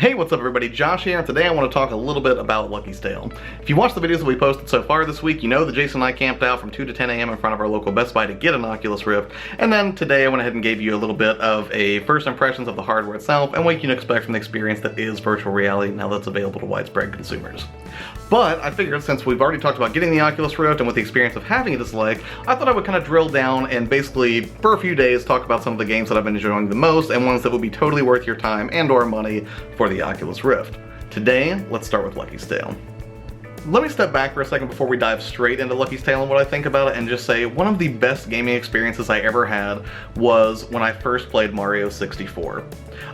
Hey, what's up everybody, Josh here, and today I want to talk a little bit about Lucky's Tale. If you watched the videos that we posted so far this week, you know that Jason and I camped out from 2 to 10 a.m. in front of our local Best Buy to get an Oculus Rift, and then today I went ahead and gave you a little bit of a first impressions of the hardware itself and what you can expect from the experience that is virtual reality now that's available to widespread consumers. But I figured since we've already talked about getting the Oculus Rift and what the experience of having it is like, I thought I would kind of drill down and basically, for a few days, talk about some of the games that I've been enjoying the most and ones that would be totally worth your time and or money for the Oculus Rift. Today, let's start with Lucky's Tale. Let me step back for a second before we dive straight into Lucky's Tale and what I think about it, and just say one of the best gaming experiences I ever had was when I first played Mario 64.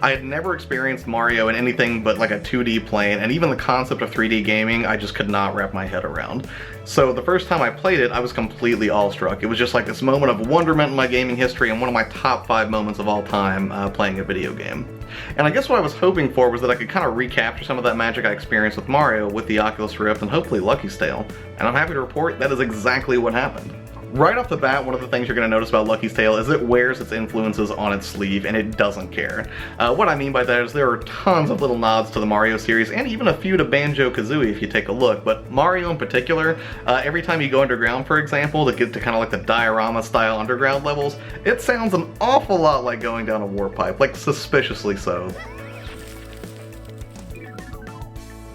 I had never experienced Mario in anything but like a 2D plane, and even the concept of 3D gaming I just could not wrap my head around. So the first time I played it, I was completely awestruck. It was just like this moment of wonderment in my gaming history and one of my top 5 moments of all time playing a video game. And I guess what I was hoping for was that I could kind of recapture some of that magic I experienced with Mario with the Oculus Rift and hopefully Lucky's Tale. And I'm happy to report that is exactly what happened. Right off the bat, one of the things you're going to notice about Lucky's Tale is it wears its influences on its sleeve, and it doesn't care. What I mean by that is there are tons of little nods to the Mario series, and even a few to Banjo-Kazooie if you take a look, but Mario in particular, every time you go underground, for example, to get to kind of like the diorama-style underground levels, it sounds an awful lot like going down a warp pipe, like suspiciously so.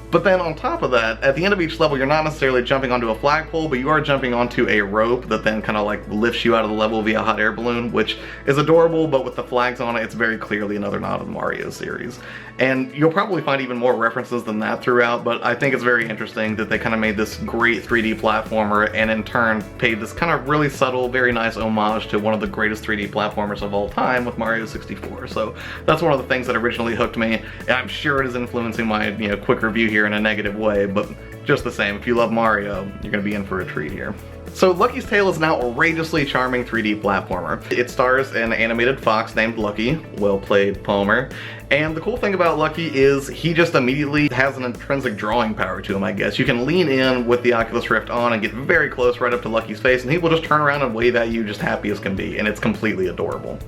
But then on top of that, at the end of each level, you're not necessarily jumping onto a flagpole, but you are jumping onto a rope that then kind of like lifts you out of the level via a hot air balloon, which is adorable, but with the flags on it, it's very clearly another nod to the Mario series. And you'll probably find even more references than that throughout, but I think it's very interesting that they kind of made this great 3D platformer and in turn paid this kind of really subtle, very nice homage to one of the greatest 3D platformers of all time with Mario 64. So that's one of the things that originally hooked me, and I'm sure it is influencing my quick review here in a negative way, but just the same, if you love Mario, you're gonna be in for a treat here. So Lucky's Tale is an outrageously charming 3D platformer. It stars an animated fox named Lucky, well played Palmer, and the cool thing about Lucky is he just immediately has an intrinsic drawing power to him, I guess. You can lean in with the Oculus Rift on and get very close right up to Lucky's face, and he will just turn around and wave at you just happy as can be, and it's completely adorable.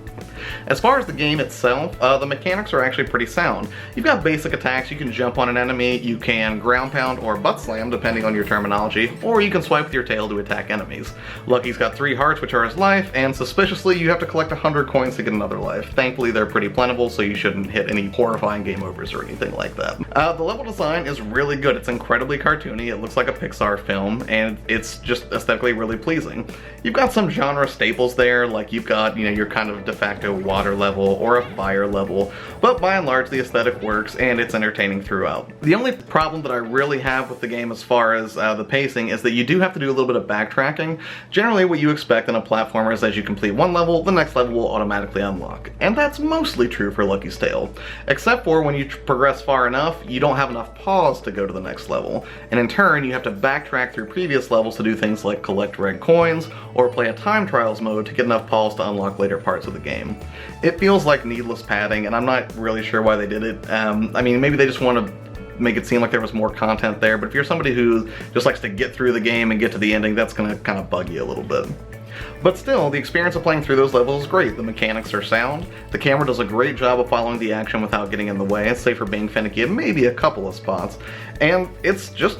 As far as the game itself, the mechanics are actually pretty sound. You've got basic attacks, you can jump on an enemy, you can ground pound or butt slam depending on your terminology, or you can swipe with your tail to attack enemies. Lucky's got 3 hearts which are his life, and suspiciously you have to collect 100 coins to get another life. Thankfully they're pretty plentiful, so you shouldn't hit any horrifying game overs or anything like that. The level design is really good. It's incredibly cartoony, it looks like a Pixar film, and it's just aesthetically really pleasing. You've got some genre staples there, like you've got, your kind of de facto water level or a fire level, but by and large the aesthetic works and it's entertaining throughout. The only problem that I really have with the game as far as the pacing is that you do have to do a little bit of backtracking. Generally what you expect in a platformer is as you complete one level, the next level will automatically unlock. And that's mostly true for Lucky's Tale. Except for when you progress far enough, you don't have enough pause to go to the next level. And in turn, you have to backtrack through previous levels to do things like collect red coins or play a time trials mode to get enough pause to unlock later parts of the game. It feels like needless padding, and I'm not really sure why they did it. I mean, maybe they just want to make it seem like there was more content there, but if you're somebody who just likes to get through the game and get to the ending, that's gonna kind of bug you a little bit. But still, the experience of playing through those levels is great. The mechanics are sound, the camera does a great job of following the action without getting in the way, save for being finicky in maybe a couple of spots, and it's just,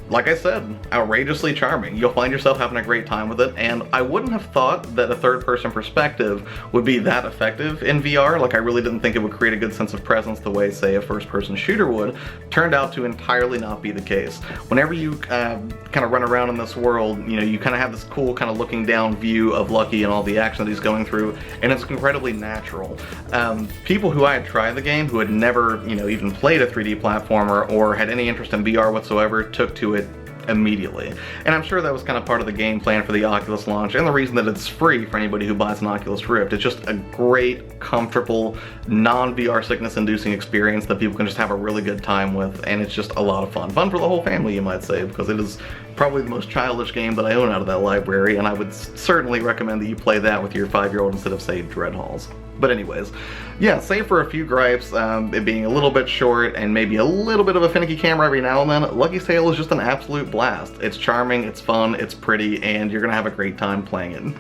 like I said, outrageously charming. You'll find yourself having a great time with it, and I wouldn't have thought that a third-person perspective would be that effective in VR. Like, I really didn't think it would create a good sense of presence the way, say, a first-person shooter would. Turned out to entirely not be the case. Whenever you kind of run around in this world, you kind of have this cool kind of looking down view of Lucky and all the action that he's going through, and it's incredibly natural. People who I had tried the game, who had never, even played a 3D platformer or had any interest in VR whatsoever, took to it immediately. And I'm sure that was kind of part of the game plan for the Oculus launch and the reason that it's free for anybody who buys an Oculus Rift. It's just a great, comfortable, non-VR sickness inducing experience that people can just have a really good time with, and it's just a lot of fun. Fun for the whole family, you might say, because it is probably the most childish game that I own out of that library, and I would certainly recommend that you play that with your 5-year-old instead of, say, Dreadhalls. But anyways, yeah, save for a few gripes, it being a little bit short and maybe a little bit of a finicky camera every now and then, Lucky's Tale is just an absolute blast. It's charming, it's fun, it's pretty, and you're gonna have a great time playing it.